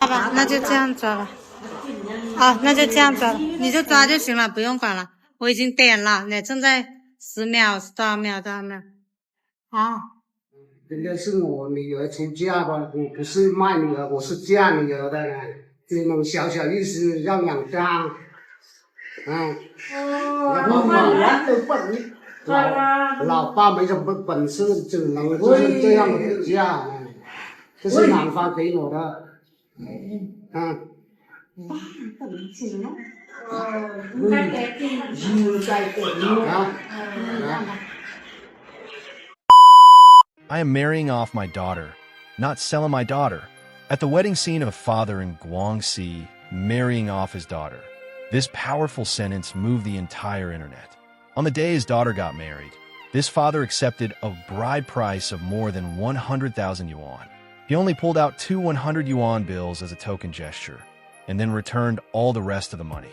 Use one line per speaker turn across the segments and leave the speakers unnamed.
好吧，那就这样抓吧。好，那就这样抓了，你就抓就行了，不用管了。我已经点了，你正在10秒，多少秒？好。
人家是我女儿出嫁吧，我不是卖女儿，我是嫁女儿的呢。这种小小意思让两张，老爸没什么本事，只能就是这样的出嫁，这是男方给我的，I
am marrying off my daughter, not selling my daughter. At the wedding scene of a father in Guangxi marrying off his daughter, this powerful sentence moved the entire internet. On the day his daughter got married, this father accepted a bride price of more than 100,000 yuan. He only pulled out 2 100 yuan bills as a token gesture, and then returned all the rest of the money.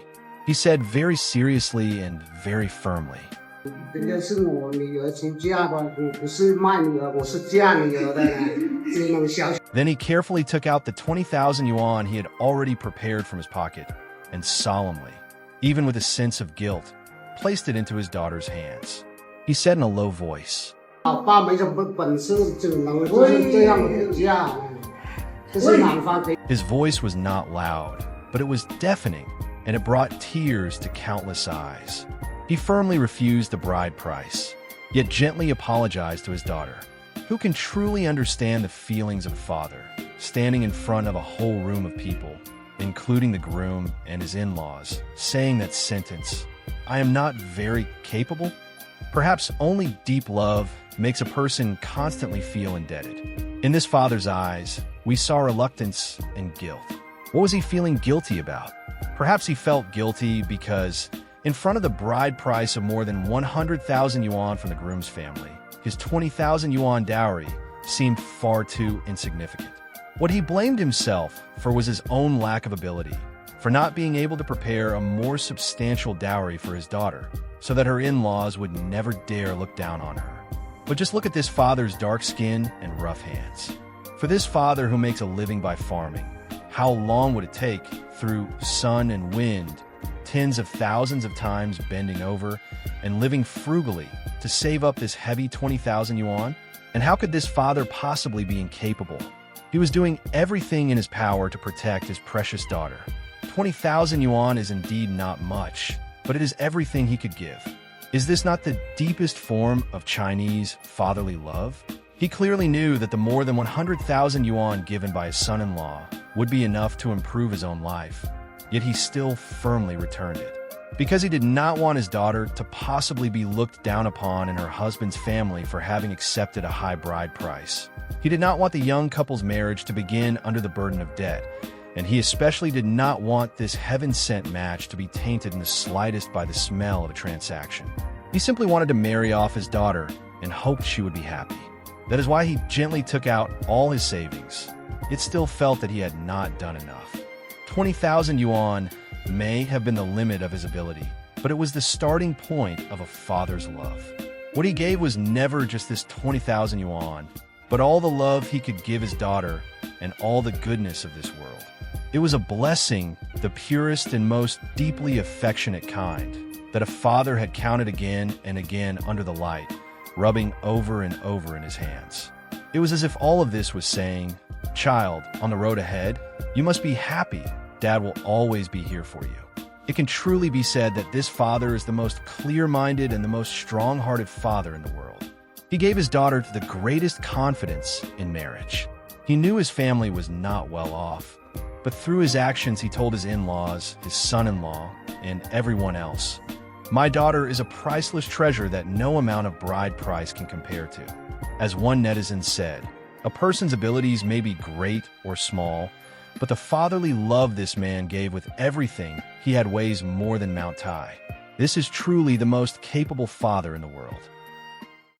He said very seriously and very firmly,
人家是我女儿出嫁吧，我不是卖女儿，我是嫁女儿的呢。这种小。
Then he carefully took out the 20,000 yuan he had already prepared from his pocket and solemnly, even with a sense of guilt, placed it into his daughter's hands. He said in a low voice,
老爸没什么本事，只能就是这样的嫁，这是男方给。
His voice was not loud, but it was deafening, and it brought tears to countless eyes. He firmly refused the bride price, yet gently apologized to his daughter. Who can truly understand the feelings of a father, standing in front of a whole room of people, including the groom and his in-laws, saying that sentence, "I am not very capable"? Perhaps only deep love makes a person constantly feel indebted. In this father's eyes, we saw reluctance and guilt. What was he feeling guilty about? Perhaps he felt guilty because, in front of the bride price of more than 100,000 yuan from the groom's family, his 20,000 yuan dowry seemed far too insignificant. What he blamed himself for was his own lack of ability, for not being able to prepare a more substantial dowry for his daughter, so that her in-laws would never dare look down on her. But just look at this father's dark skin and rough hands. For this father who makes a living by farming, how long would it take, through sun and wind, tens of thousands of times bending over and living frugally to save up this heavy 20,000 yuan? And how could this father possibly be incapable? He was doing everything in his power to protect his precious daughter. 20,000 yuan is indeed not much, but it is everything he could give. Is this not the deepest form of Chinese fatherly love? He clearly knew that the more than 100,000 yuan given by his son-in-law would be enough to improve his own life, yet he still firmly returned it. Because he did not want his daughter to possibly be looked down upon in her husband's family for having accepted a high bride price. He did not want the young couple's marriage to begin under the burden of debt, and he especially did not want this heaven-sent match to be tainted in the slightest by the smell of a transaction. He simply wanted to marry off his daughter and hoped she would be happy. That is why he gently took out all his savings. It still felt that he had not done enough. 20,000 yuan may have been the limit of his ability, but it was the starting point of a father's love. What he gave was never just this 20,000 yuan, but all the love he could give his daughter and all the goodness of this world. It was a blessing, the purest and most deeply affectionate kind, that a father had counted again and again under the light, rubbing over and over in his hands. It was as if all of this was saying, "Child, on the road ahead, you must be happy. Dad will always be here for you." It can truly be said that this father is the most clear-minded and the most strong-hearted father in the world. He gave his daughter the greatest confidence in marriage. He knew his family was not well off, but through his actions he told his in-laws, his son-in-law, and everyone else, "My daughter is a priceless treasure that no amount of bride price can compare to." As one netizen said, a person's abilities may be great or small, but the fatherly love this man gave with everything he had weighs more than Mount Tai. This is truly the most capable father in the world.